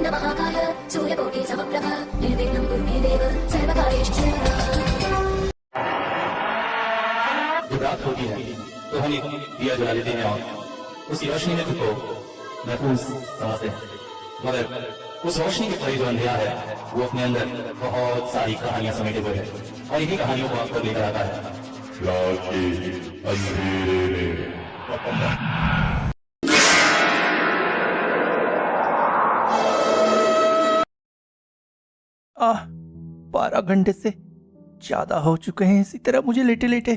महाकाय सूर्यकोटि समप्रभ निर्विघ्नं कुरु मे देव सर्वकार्येषु सर्वदा। जब रात होती है तो हम एक दिया जला लेते हैं और उसकी रोशनी में खुद को महफूज समझते हैं, मगर उस रोशनी के परे जो अंधेरा है वो अपने अंदर बहुत सारी कहानियां समेटे हुए है और इन्हीं कहानियों को आपको लेकर आता है रात के अंधेरे में। आह, 12 घंटे से ज्यादा हो चुके हैं इसी तरह मुझे लेटे लेटे।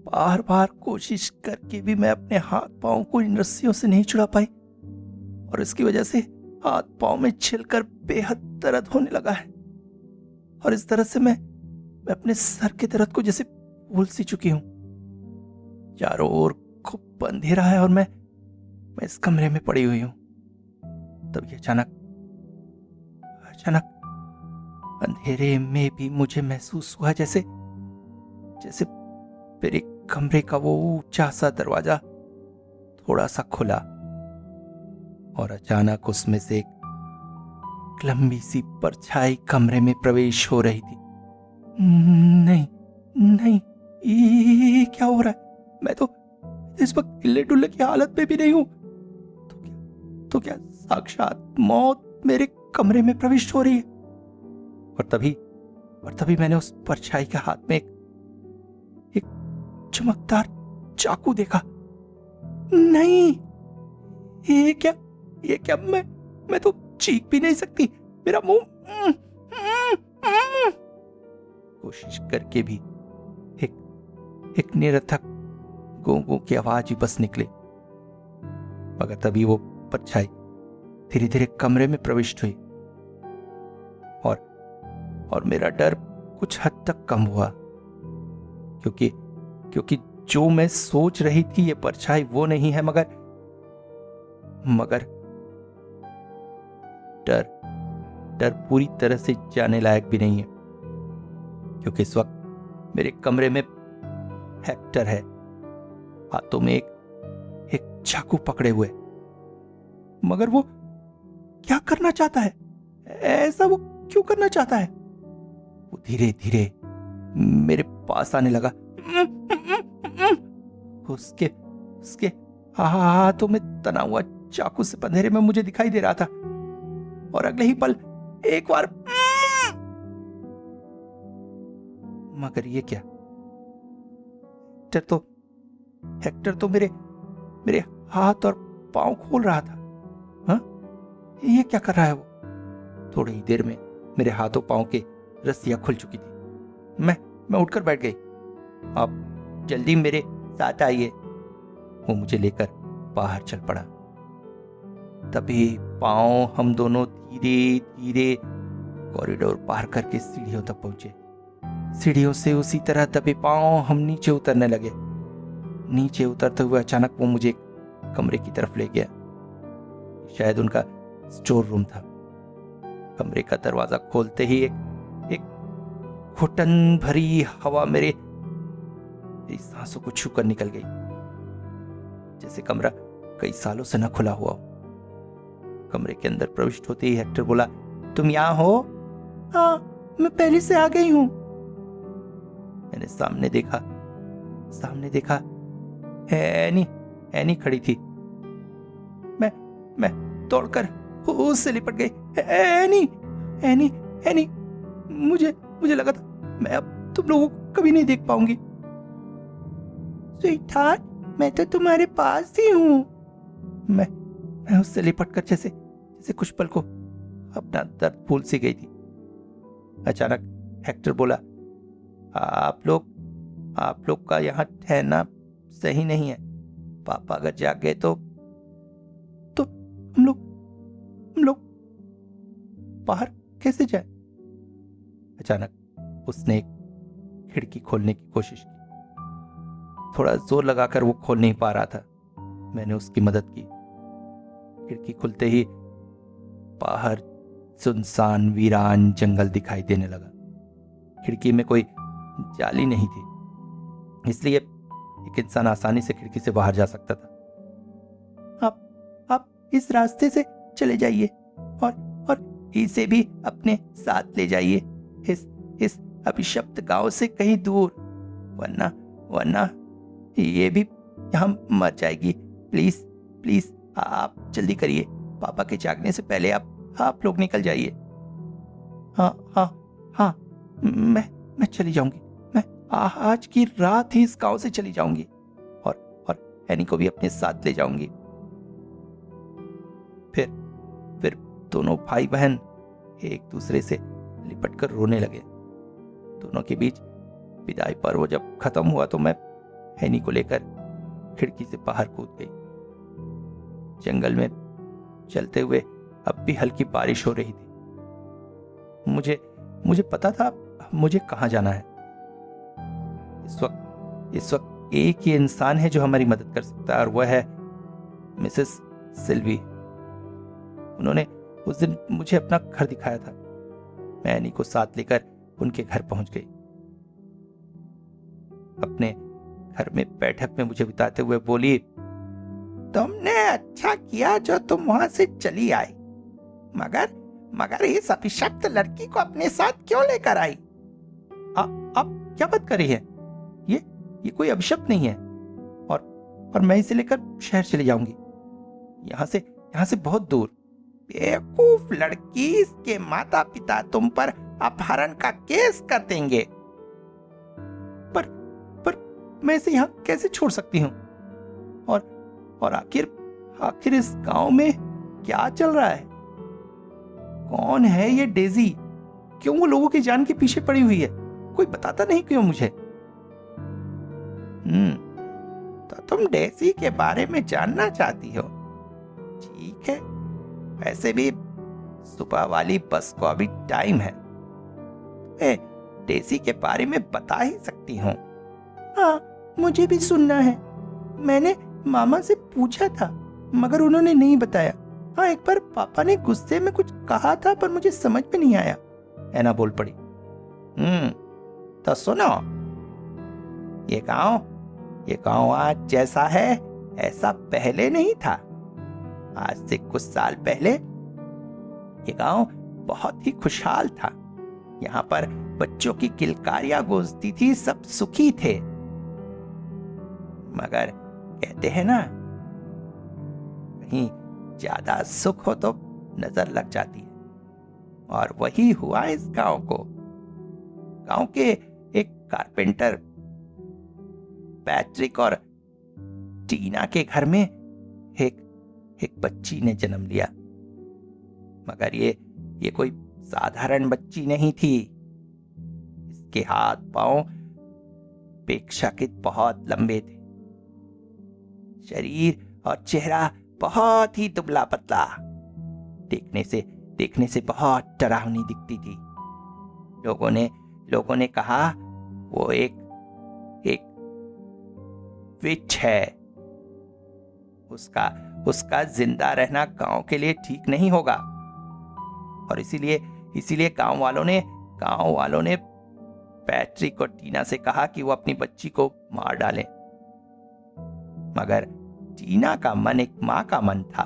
बार बार कोशिश करके भी मैं अपने हाथ पांव को इन रस्सियों से नहीं छुड़ा पाई और इसकी वजह से हाथ पांव में छिलकर बेहद दर्द होने लगा है। और इस तरह से मैं अपने सर के दर्द को जैसे भूल सी चुकी हूं। चारों ओर खूब अंधेरा है और मैं इस कमरे में पड़ी हुई हूं। तभी अचानक अंधेरे में भी मुझे महसूस हुआ जैसे मेरे कमरे का वो ऊंचा सा दरवाजा थोड़ा सा खुला और अचानक उसमें से एक लंबी सी परछाई कमरे में प्रवेश हो रही थी। नहीं, ये क्या हो रहा है? मैं तो इस वक्त हिल्ले डुल्ले की हालत में भी नहीं हूं। तो क्या साक्षात मौत मेरे कमरे में प्रविष्ट हो रही है? और तभी मैंने उस परछाई के हाथ में एक चमकदार चाकू देखा। नहीं, ये क्या मैं तो चीख भी नहीं सकती। मेरा मुंह कोशिश करके भी एक निरर्थक गूं की आवाज ही बस निकले। मगर तभी वो परछाई धीरे धीरे कमरे में प्रविष्ट हुई और मेरा डर कुछ हद तक कम हुआ, क्योंकि जो मैं सोच रही थी ये परछाई वो नहीं है, मगर डर पूरी तरह से जाने लायक भी नहीं है, क्योंकि इस वक्त मेरे कमरे में हेक्टर है, हाथों में एक चाकू पकड़े हुए। मगर वो क्या करना चाहता है? ऐसा वो क्यों करना चाहता है? वो धीरे धीरे मेरे पास आने लगा। उसके हाथों में तना हुआ चाकू से अंधेरे में मुझे दिखाई दे रहा था और अगले ही पल एक बार। मगर ये क्या? हेक्टर तो मेरे हाथ और पांव खोल रहा था। हाँ, ये क्या कर रहा है वो? थोड़ी ही देर में मेरे हाथों पांव के रस्सियां खुल चुकी थी। मैं उठकर बैठ गई। आप जल्दी मेरे साथ आइए। वो मुझे लेकर बाहर चल पड़ा। तभी पांव हम दोनों धीरे धीरे कॉरिडोर पार करके सीढ़ियों तक पहुंचे। सीढ़ियों से उसी तरह दबे पांव हम नीचे उतरने लगे। नीचे उतरते हुए अचानक वो मुझे एक कमरे की तरफ ले गया। शायद उनका स्टोर रूम था। कमरे का दरवाजा खोलते ही एक घुटन भरी हवा मेरी सांसों को छूकर निकल गई, जैसे कमरा कई सालों से न खुला हुआ हो। कमरे के अंदर प्रविष्ट होते ही हेक्टर बोला, तुम यहां हो? हाँ, मैं पहले से आ गई हूं। मैंने सामने देखा एनी खड़ी थी। मैं दौड़कर उससे लिपट गई। एनी, मुझे लगा था मैं अब तुम लोगों को कभी नहीं देख पाऊंगी। स्वीटहार्ट, मैं तो तुम्हारे पास ही हूं। मैं उससे लिपट कर जैसे कुछ पल को अपना दर्द भूल सी गई थी। अचानक हेक्टर बोला, आप लोग का यहाँ ठहरना सही नहीं है। पापा अगर जाग गए तो हम लोग बाहर कैसे जाए? अचानक उसने एक खिड़की खोलने की कोशिश की। थोड़ा जोर लगाकर वो खोल नहीं पा रहा था। मैंने उसकी मदद की। खिड़की खुलते ही बाहर सुनसान वीरान जंगल दिखाई देने लगा। खिड़की में कोई जाली नहीं थी, इसलिए एक इंसान आसानी से खिड़की से बाहर जा सकता था। आप इस रास्ते से चले जाइए, और इसे भी अपने साथ ले जाइए, इस अभिशप्त गांव से कहीं दूर, वरना ये भी यहाँ मर जाएगी। प्लीज प्लीज आप जल्दी करिए, पापा के जागने से पहले आप लोग निकल जाइए। हाँ, मैं चली जाऊंगी। मैं आज की रात ही इस गांव से चली जाऊंगी और एनी को भी अपने साथ ले जाऊंगी। फिर दोनों भाई बहन एक दूसरे से लिपट कर रोने लगे। दोनों के बीच विदाई पर्व जब खत्म हुआ तो मैं एनी को लेकर खिड़की से बाहर कूद गई। जंगल में चलते हुए अब भी हल्की बारिश हो रही थी। मुझे पता था मुझे कहाँ जाना है। इस वक्त एक ही इंसान है जो हमारी मदद कर सकता है और वह है मिसेस सिल्वी। उन्होंने उस दिन मुझे अपना घर दिखाया था। मैं एनी को साथ लेकर उनके घर पहुंच गई। अपने घर में बैठक में मुझे बिताते हुए बोली, तुमने अच्छा किया जो तुम वहां से चली आई, मगर इस अभिशप्त लड़की को अपने साथ क्यों लेकर आई? आप क्या बात कर रही है? ये कोई अभिशप्त नहीं है और मैं इसे लेकर शहर चली जाऊंगी, यहाँ से बहुत दूर। बेवकूफ लड़की, इसके माता पिता तुम पर अपहरण का केस कर देंगे। पर मैं इसे यहाँ कैसे छोड़ सकती हूँ? और आखिर इस गांव में क्या चल रहा है? कौन है ये डेजी? क्यों वो लोगों की जान के पीछे पड़ी हुई है? कोई बताता नहीं क्यों मुझे? तो तुम डेजी के बारे में जानना चाहती हो? ठीक है, वैसे भी सुबह वाली बस को अभी टाइम है। डेजी के बारे में बता ही सकती हूँ। हाँ, मुझे भी सुनना है। मैंने मामा से पूछा था मगर उन्होंने नहीं बताया। हाँ, एक बार पापा ने गुस्से में कुछ कहा था पर मुझे समझ में नहीं आया। ऐना बोल पड़ी। तो सुनो, ये गांव आज जैसा है ऐसा पहले नहीं था। आज से कुछ साल पहले ये गांव बहुत ही खुशहाल था। यहाँ पर बच्चों की किलकारियां गूंजती थी, सब सुखी थे। मगर कहते हैं ना, कहीं ज्यादा सुख हो तो नजर लग जाती है, और वही हुआ इस गांव को। गांव के एक कारपेंटर पैट्रिक और टीना के घर में एक बच्ची ने जन्म लिया। मगर ये कोई साधारण बच्ची नहीं थी। इसके हाथ पांव अपेक्षाकृत बहुत लंबे थे। शरीर और चेहरा बहुत ही दुबला पतला, देखने से बहुत डरावनी दिखती थी। लोगों ने कहा वो एक विच है। उसका जिंदा रहना गांव के लिए ठीक नहीं होगा, और इसीलिए गांव वालों ने पैट्रिक और टीना से कहा कि वो अपनी बच्ची को मार डालें। मगर टीना का मन एक मां का मन था।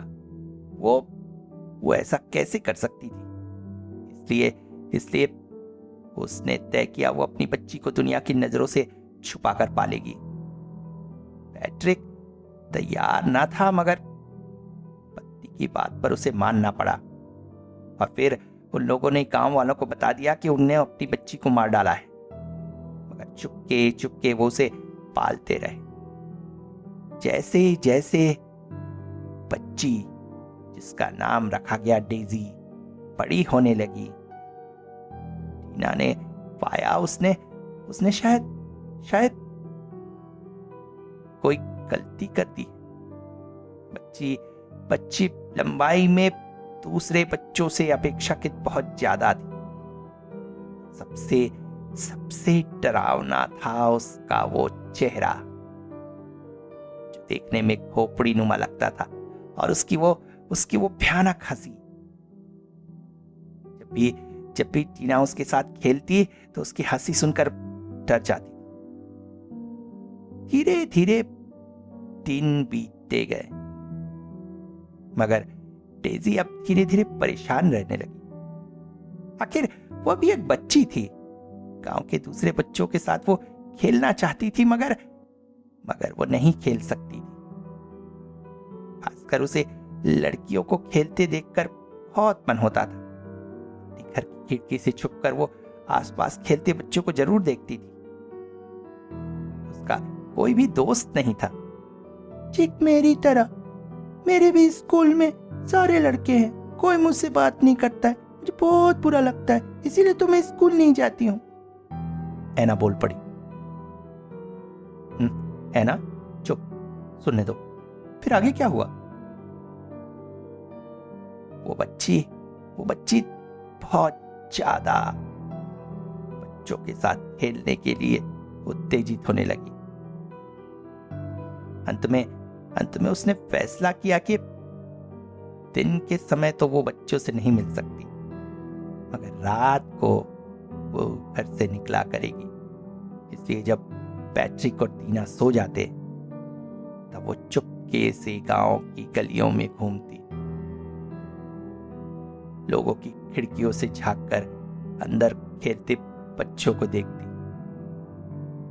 वो ऐसा कैसे कर सकती थी? इसलिए उसने तय किया वो अपनी बच्ची को दुनिया की नजरों से छुपा कर पालेगी। पैट्रिक तैयार ना था, मगर पति की बात पर उसे मानना पड़ा। और फिर उन लोगों ने गांव वालों को बता दिया कि उनने अपनी बच्ची को मार डाला है। मगर चुपके वो उसे पालते रहे। जैसे बच्ची, जिसका नाम रखा गया डेजी, बड़ी होने लगी, टीना ने पाया उसने शायद कोई गलती कर दी। बच्ची लंबाई में दूसरे बच्चों से अपेक्षाकृत बहुत ज्यादा थी। सबसे डरावना था उसका वो चेहरा, जो देखने में खोपड़ी नुमा लगता था, और उसकी वो भयानक हंसी। जब भी टीना उसके साथ खेलती तो उसकी हंसी सुनकर डर जाती। धीरे धीरे दिन बीतते गए, मगर डेजी अब धीरे धीरे परेशान रहने लगी। आखिर वो भी एक बच्ची थी। गांव के दूसरे बच्चों के साथ वो खेलना चाहती थी, मगर वो नहीं खेल सकती थी। खासकर उसे लड़कियों को खेलते देखकर बहुत मन होता था। अपने घर की खिड़की से छुपकर वो आसपास खेलते बच्चों को जरूर देखती थी। उसका कोई भी दोस्त नहीं था। ठीक मेरी तरह। मेरे भी स्कूल में सारे लड़के हैं, कोई मुझसे बात नहीं करता है, मुझे बहुत बुरा लगता है, इसीलिए तो मैं स्कूल नहीं जाती हूँ। ऐना बोल पड़ी। ऐना चुप, सुनने दो। फिर आगे क्या हुआ? वो बच्ची बहुत ज्यादा बच्चों के साथ खेलने के लिए उत्तेजित होने लगी। अंत में उसने फैसला किया कि दिन के समय तो वो बच्चों से नहीं मिल सकती, मगर रात को वो घर से निकला करेगी। इसलिए जब पैट्रिक और टीना सो जाते तब वो चुपके से गांव की गलियों में घूमती, लोगों की खिड़कियों से झांककर अंदर खेलते बच्चों को देखती।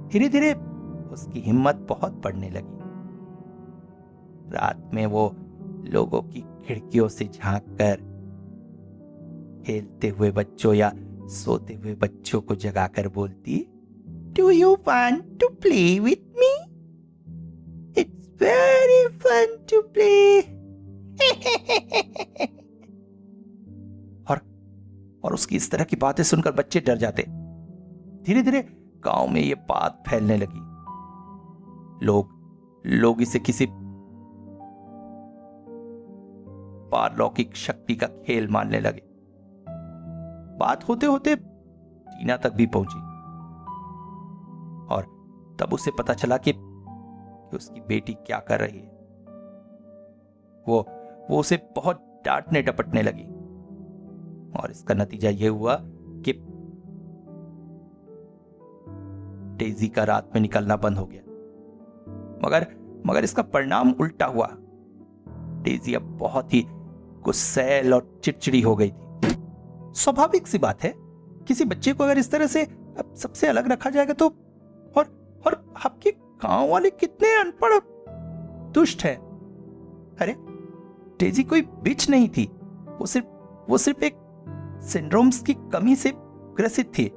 धीरे धीरे उसकी हिम्मत बहुत बढ़ने लगी। रात में वो लोगों की खिड़कियों से झांककर खेलते हुए बच्चों या सोते हुए बच्चों को जगाकर बोलती, "Do you want to play with me? It's very fun to play." और उसकी इस तरह की बातें सुनकर बच्चे डर जाते। धीरे धीरे गांव में ये बात फैलने लगी। लोग इसे किसी पारलौकिक शक्ति का खेल मानने लगे। बात होते होते टीना तक भी पहुंची और तब उसे पता चला कि उसकी बेटी क्या कर रही है। वो उसे बहुत डांटने डपटने लगी और इसका नतीजा यह हुआ कि डेजी का रात में निकलना बंद हो गया। मगर इसका परिणाम उल्टा हुआ। डेजी अब बहुत ही गुस्सैल और चिड़चिड़ी हो गई थी। स्वाभाविक सी बात है, किसी बच्चे को अगर इस तरह से अब सबसे अलग रखा जाएगा तो और आपके गांव वाले कितने अनपढ़ दुष्ट हैं। अरे डेजी कोई बिच नहीं थी, वो सिर्फ एक सिंड्रोम्स की कमी से ग्रसित थी,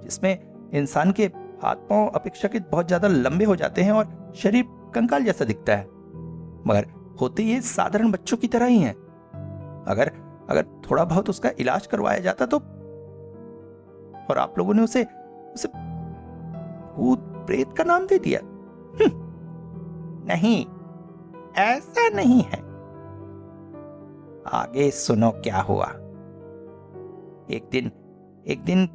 जिसमें इंसान के हाथ पांव अपेक्षाकृत बहुत ज्यादा लंबे हो जाते हैं और शरीर कंकाल जैसा दिखता है, मगर होते ये साधारण बच्चों की तरह ही हैं। अगर थोड़ा बहुत उसका इलाज करवाया जाता तो, और आप लोगों ने उसे भूत प्रेत का नाम दे दिया। नहीं, ऐसा नहीं है। आगे सुनो क्या हुआ। एक दिन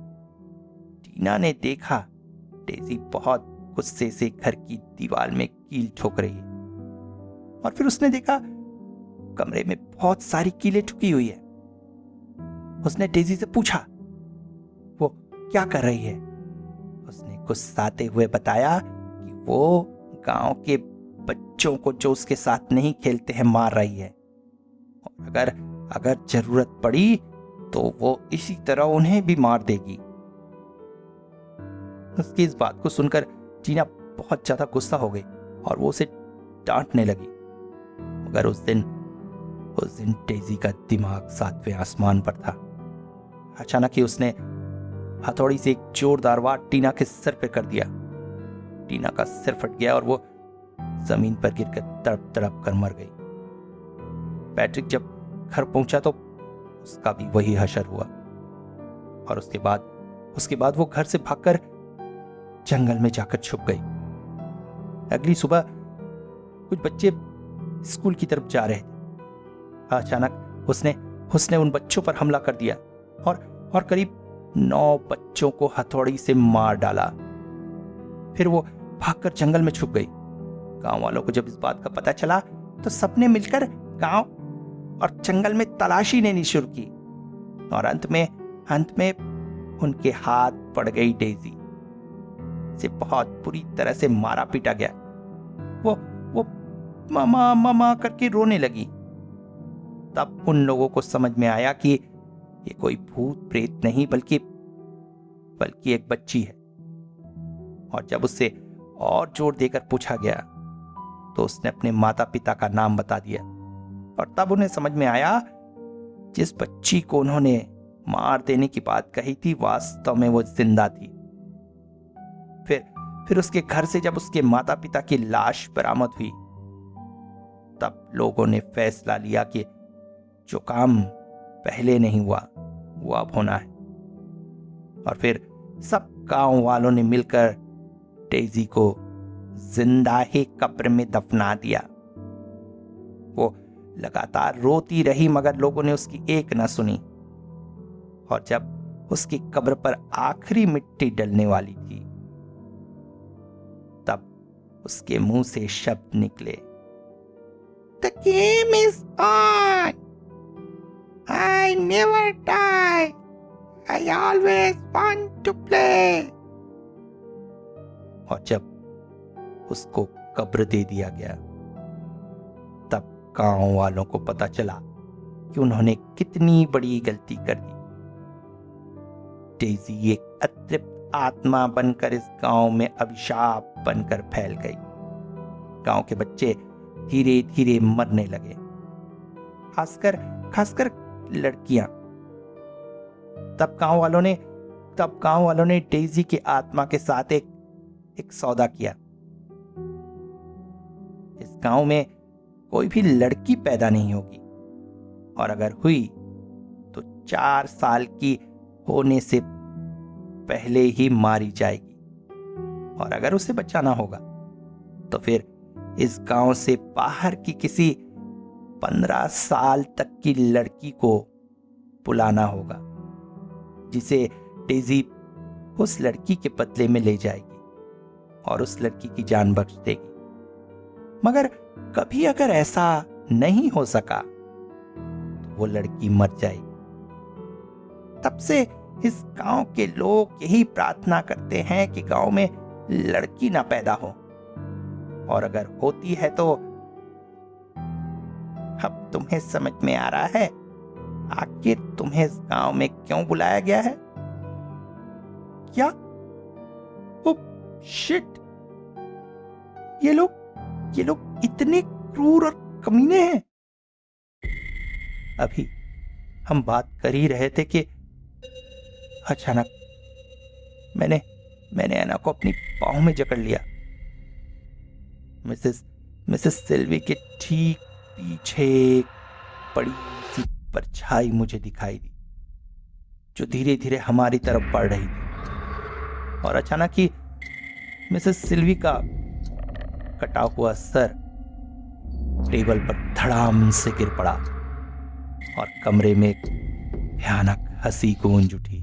टीना ने देखा डेजी बहुत गुस्से से घर की दीवार में कील ठोक रही है, और फिर उसने देखा कमरे में बहुत सारी कीलें ठुकी हुई है। उसने डेजी से पूछा वो क्या कर रही है। उसने गुस्साते हुए बताया कि वो गांव के बच्चों को जो उसके साथ नहीं खेलते हैं मार रही है, और अगर जरूरत पड़ी तो वो इसी तरह उन्हें भी मार देगी। उसकी इस बात को सुनकर टीना बहुत ज्यादा गुस्सा हो गई और वो उसे डांटने लगी। मगर उस दिन डेजी का दिमाग 7वें आसमान पर था। अचानक ही उसने हथौड़ी से एक जोरदार वार टीना के सिर पे कर दिया। टीना का सिर फट गया और वो जमीन पर गिरकर तड़प तड़प कर मर गई। पैट्रिक जब घर पहुंचा तो उसका भी वही हशर हुआ, और उसके बाद वो घर से भागकर जंगल में जाकर छुप गई। अगली सुबह कुछ बच्चे स्कूल की तरफ जा रहे थे। अचानक उसने उन बच्चों पर हमला कर दिया और करीब 9 बच्चों को हथौड़ी से मार डाला। फिर वो भागकर जंगल में छुप गई। गांव वालों को जब इस बात का पता चला तो सबने मिलकर गांव और जंगल में तलाशी लेनी शुरू की, और अंत में उनके हाथ पड़ गई डेजी। से बहुत बुरी तरह से मारा पीटा गया। वो मामा मामा करके रोने लगी। तब उन लोगों को समझ में आया कि ये कोई भूत प्रेत नहीं बल्कि एक बच्ची है। और जब उससे और जोर देकर पूछा गया तो उसने अपने माता पिता का नाम बता दिया। और तब उन्हें समझ में आया जिस बच्ची को उन्होंने मार देने की बात कही थी वास्तव में वो जिंदा थी। फिर उसके घर से जब उसके माता पिता की लाश बरामद हुई तब लोगों ने फैसला लिया कि जो काम पहले नहीं हुआ वो अब होना है। और फिर सब गांव वालों ने मिलकर डेजी को जिंदा ही कब्र में दफना दिया। वो लगातार रोती रही मगर लोगों ने उसकी एक न सुनी। और जब उसकी कब्र पर आखिरी मिट्टी डलने वाली थी तब उसके मुंह से शब्द निकले, The game is on. I never die. I always want to play. और जब उसको कब्र दे दिया गया तब गांव वालों को पता चला कि उन्होंने कितनी बड़ी गलती कर दी। डेजी एक अतृप्त आत्मा बनकर इस गांव में अभिशाप बनकर फैल गई। गांव के बच्चे धीरे धीरे मरने लगे, खासकर लड़कियां। तब गांव वालों ने डेजी की आत्मा के साथ एक सौदा किया। इस गांव में कोई भी लड़की पैदा नहीं होगी और अगर हुई तो 4 साल की होने से पहले ही मारी जाएगी। और अगर उसे बचाना होगा तो फिर इस गांव से बाहर की किसी 15 साल तक की लड़की को बुलाना होगा जिसे डेजी उस लड़की के बदले में ले जाएगी और उस लड़की की जान बख्श देगी। मगर कभी अगर ऐसा नहीं हो सका तो वो लड़की मर जाएगी। तब से इस गांव के लोग यही प्रार्थना करते हैं कि गांव में लड़की ना पैदा हो, और अगर होती है तो अब तुम्हें समझ में आ रहा है आखिर तुम्हें इस गांव में क्यों बुलाया गया है? क्या? Oh shit! ये लोग इतने क्रूर और कमीने हैं। अभी हम बात कर ही रहे थे कि अचानक मैंने ऐना को अपनी बाहों में जकड़ लिया। मिसेस सिल्वी के ठीक पीछे एक बड़ी सी परछाई मुझे दिखाई दी जो धीरे धीरे हमारी तरफ बढ़ रही थी। और अचानक ही मिसेस सिल्वी का कटा हुआ सर टेबल पर धड़ाम से गिर पड़ा और कमरे में भयानक हंसी गूंज उठी।